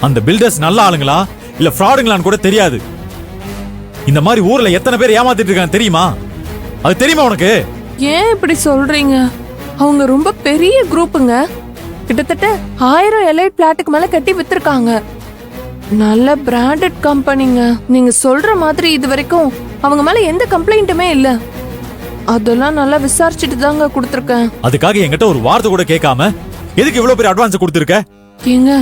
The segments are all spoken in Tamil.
அந்த பில்டர்ஸ் நல்ல ஆளுங்களா இல்ல ஃப்ராடுங்களான்னு கூட தெரியாது. இந்த மாதிரி ஊர்ல எத்தனை பேர் ஏமாத்திட்டு இருக்காங்க தெரியுமா? அது தெரியுமா உனக்கு? ஏன் இப்படி சொல்றீங்க? அவங்க ரொம்ப பெரிய குரூப்புங்க. கிட்டத்தட்ட 1000 எலைட் பிளாட்டுக்கு மேல கட்டி வித்திருக்காங்க. நல்ல பிராண்டட் கம்பெனிங்க. நீங்க சொல்ற மாதிரி இது வரைக்கும் அவங்க மேல எந்த கம்ப்ளைண்ட்டுமே இல்ல. அதெல்லாம் நல்லா விசாரிச்சுட்டு தாங்க கொடுத்துருக்கேன். அதுக்காக என்கிட்ட ஒரு வார்த்தை கூட கேட்காம எதுக்கு இவ்வளவு பெரிய அட்வான்ஸ் கொடுத்துருக்க? ஏங்க,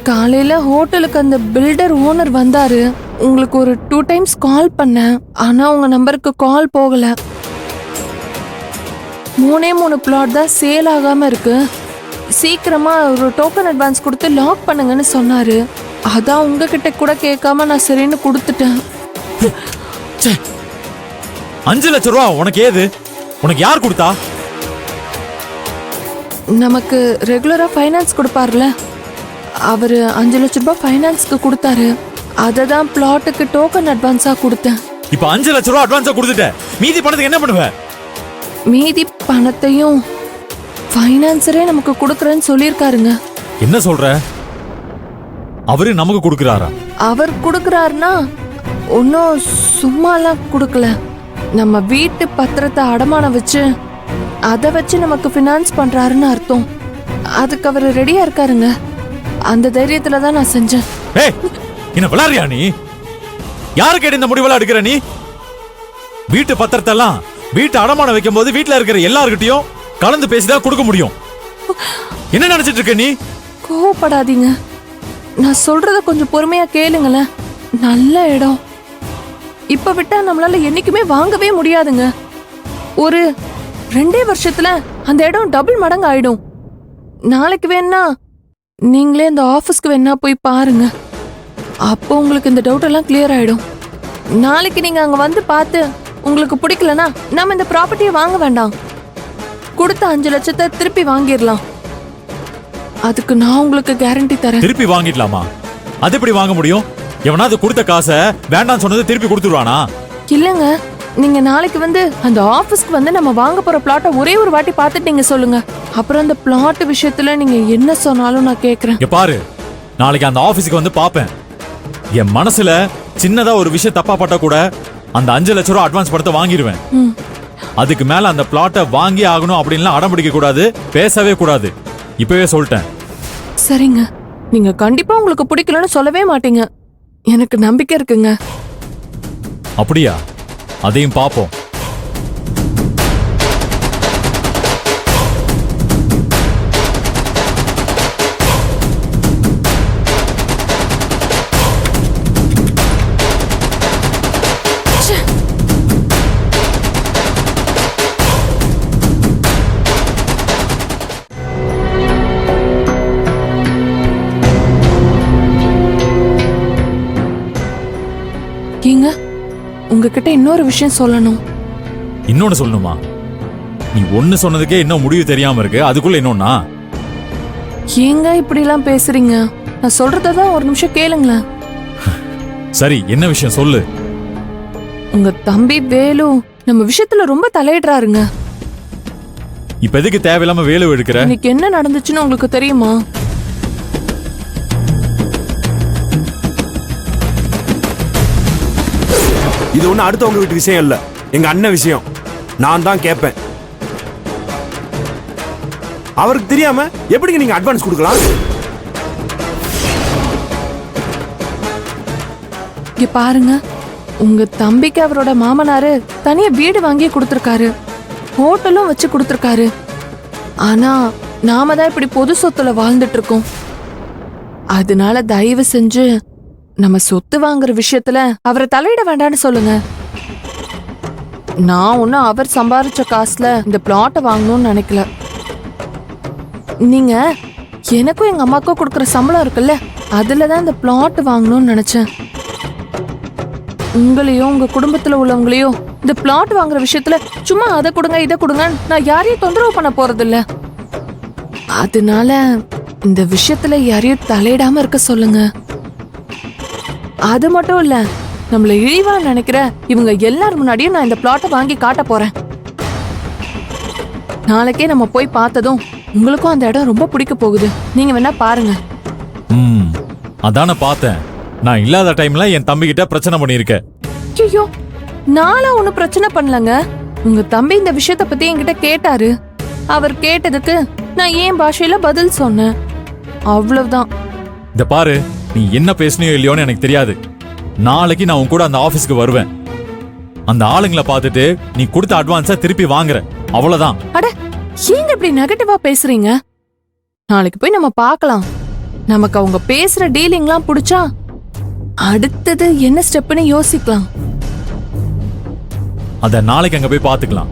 காலையில ஹோட்டலுக்கு அந்த பில்டர் ஓனர் வந்தாரு. உங்களுக்கு ஒரு 2 டைம்ஸ் கால் பண்ணேன். ஆனா உங்க நம்பருக்கு கால் போகல. 3 பிளாட் தான் சேல் ஆகாம இருக்கு. சீக்கிரமா ஒரு டோக்கன் அட்வான்ஸ் கொடுத்து லாக் பண்ணுங்கன்னு சொன்னாரு. அதான் உங்ககிட்ட கூட கேட்காம நான் சரின்னு கொடுத்துட்டேன். 5 லட்சம் ரூபா உனக்கு ஏது? உனக்கு யார் கொடுத்தா? நமக்கு ரெகுலரா ஃபைனான்ஸ் கொடுப்பார்ல, அவரு 5 லட்சம் ரூபாய் ஃபைனான்ஸ்க்கு கொடுத்தாரு. அதை தான் பிளாட்டுக்கு டோக்கன் அட்வான்ஸா கொடுத்தேன். இப்ப 5 லட்சம் ரூபா அட்வான்ஸா கொடுத்துட்ட. மீதி பணத்துக்கு என்ன பண்ணுவ? மீதி பணத்தையும் ஃபைனான்சரே நமக்கு கொடுக்கறேன்னு சொல்லியிருக்காருங்க. என்ன சொல்ற? அவரு நமக்கு கொடுக்கறாரா? அவர் கொடுக்கறாருன்னா ஒன்னும் சும்மாலாம் கொடுக்கல. நம்ம வீட்டு பத்திரத்தை அடமானம் வச்சு அதை வச்சு நமக்கு ஃபினான்ஸ் பண்றாருன்னு அர்த்தம். அதுக்கு அவர் ரெடியா இருக்காருங்க. அந்த தைரியத்துல தான் நான் செஞ்சேன். ஏய், என்ன விளையாடுறியா நீ? யாரு கேட்டு இந்த முடிவெல்லாம் எடுக்கிற நீ? வீட்டு பத்திரத்தை எல்லாம் வீட்டு அடமானம் வைக்கும் போது வீட்டுல இருக்கிற எல்லார்கிட்டயும் கலந்து பேசிதான் கொடுக்க முடியும். என்ன நினைச்சிட்டு இருக்க நீ? கோவப்படாதீங்க. நான் சொல்றத கொஞ்சம் பொறுமையா கேளுங்களேன். நல்ல இடம். இப்ப விட்டா நம்மளால என்னைக்குமே வாங்கவே முடியாதுங்க. ஒரு 2 வருஷத்துல அந்த இடம் டபுள் மடங்கு ஆயிடும். நாளைக்கு வேணா நீங்களே இந்த ஆபீஸ்க்கு வேணா போய் பாருங்க. அப்போ உங்களுக்கு இந்த டவுட் எல்லாம் கிளியர் ஆயிடும். நாளைக்கு நீங்க அங்க வந்து பார்த்து உங்களுக்கு பிடிக்கலனா நம்ம இந்த ப்ராப்பர்ட்டியை வாங்க வேண்டாம். கொடுத்த 5 லட்சத்தை திருப்பி வாங்கிடலாம். அதுக்கு நான் உங்களுக்கு கேரண்டி தரேன். திருப்பி வாங்கிடலாமா? அது எப்படி வாங்க முடியும்? எவனாவது கொடுத்த காசை வேண்டாம் சொன்னது திருப்பி கொடுத்துருவானா? இல்லங்க, நீங்க நாளைக்கு வந்து அந்த ஆபீஸ்க்கு வந்து நம்ம வாங்க போற பிளாட்டை ஒரே ஒரு வாட்டி பார்த்துட்டு நீங்க சொல்லுங்க. அப்புறம் அந்த பிளாட் விஷயத்துல நீங்க என்ன சொன்னாலும் நான் கேக்குறேன். இங்க பாரு, நாளைக்கு அந்த ஆபீஸ்க்கு வந்து பாப்பேன். என் மனசுல சின்னதா ஒரு விஷயம் தப்பா பட்டா கூட அந்த 5 லட்சம் ரூபாய் அட்வான்ஸ் பணத்தை வாங்கிடுவேன். அதுக்கு மேல அந்த பிளாட்டை வாங்கி ஆகணும் அப்படின்லாம் அடம்பிடிக்க கூடாது, பேசவே கூடாது. இப்பவே சொல்லிட்டேன். சரிங்க, நீங்க கண்டிப்பா உங்களுக்கு பிடிக்கலன்னு சொல்லவே மாட்டீங்க. எனக்கு நம்பிக்கை இருக்குங்க. அப்படியா? அதையும் பாப்போம். ஏங்க, உங்ககிட்ட இன்னொரு விஷயம் சொல்லணும். இன்னொன்னு சொல்லணுமா? நீ ஒன்னு சொன்னதுக்கே இன்னும் முடிவு தெரியாம இருக்கு, அதுக்குள்ள இன்னொன்னா? ஏங்க இப்படி எல்லாம் பேசுறீங்க? நான் சொல்றதான் ஒரு நிமிஷம் கேளுங்களேன். சரி, என்ன விஷயம் சொல்லு. உங்க தம்பி வேலு நம்ம விஷயத்துல ரொம்ப தலையிடுறாருங்க. இப்ப எதுக்கு தேவையில்லாம வேலு எடுக்கிற? இன்னைக்கு என்ன நடந்துச்சுன்னு உங்களுக்கு தெரியுமா? இது ஒண்ணு அடுத்தவங்க வீட்டு விஷயம் இல்ல, எங்க அண்ணன் விஷயம். நான் தான் கேட்பேன். அவருக்கு தெரியாம எப்படிங்க நீங்க அட்வான்ஸ் கொடுக்கலாம்? இங்க பாருங்க, உங்க தம்பிக்கு அவரோட மாமனாரு தனியா வீடு வாங்கி கொடுத்திருக்காரு, ஹோட்டலும் வச்சு கொடுத்திருக்காரு. ஆனா நாம தான் இப்படி பொது சொத்துல வாழ்ந்துட்டு இருக்கோம். அதனால தயவு செஞ்சு நம்ம சொத்து வாங்குற விஷயத்துல அவரை தலையிட வேண்டாம்னு சொல்லுங்க. நான் ஒன்னும் அவர் சம்பாதிச்ச காசுல இந்த பிளாட்டை வாங்கணும்னு நினைக்கல. நீங்க எனக்கும் எங்க அம்மாக்கும் கொடுக்கற சம்பளம் இருக்குல்ல, அதுலதான் இந்த பிளாட் வாங்கணும்னு நினைச்சேன். உங்களையும் உங்க குடும்பத்துல உள்ளவங்களையும் இந்த பிளாட் வாங்குற விஷயத்துல சும்மா அதை கொடுங்க இதை கொடுங்க நான் யாரையும் தொந்தரவு பண்ண போறது இல்ல. அதனால இந்த விஷயத்துல யாரையும் தலையிடாம இருக்க சொல்லுங்க. அது மட்டும் இல்ல, நம்மள இழிவா நினைக்கிற இவங்க எல்லாரும் முன்னாடியும் நான் இந்த பிளாட்டை வாங்கி காட்ட போறேன். நாளைக்கே நம்ம போய் பார்த்ததும் உங்களுக்கும் அந்த இடம் ரொம்ப பிடிக்க போகுது. நீங்க வேணா பாருங்க. அதான பார்த்தேன். நான் இல்லாத டைம்ல என் தம்பி கிட்ட பிரச்சனை பண்ணிருக்க. ஐயோ, நாளா ஒண்ணும் பிரச்சனை பண்ணலங்க. உங்க தம்பி இந்த விஷயத்த பத்தி என்கிட்ட கேட்டாரு. அவர் கேட்டதுக்கு நான் ஏன் பாஷையில பதில் சொன்னேன், அவ்வளவுதான். இந்த பாரு, நீ என்ன பேசுனியோ இல்லையோன்னு எனக்கு தெரியாது. நாளைக்கு நான் உன் கூட அந்த ஆபீஸ்க்கு வருவேன். அந்த ஆளுங்களை பார்த்துட்டு நீ கொடுத்த அட்வான்ஸை திருப்பி வாங்குற, அவ்வளவுதான். அட, ஏங்க இப்படி நெகட்டிவா பேசுறீங்க? நாளைக்கு போய் நம்ம பார்க்கலாம். நமக்கு அவங்க பேசுற டீலிங்லாம் பிடிச்சா அடுத்தது என்ன ஸ்டெப்னு யோசிக்கலாம். அத நாளைக்கு அங்க போய் பாத்துக்கலாம்.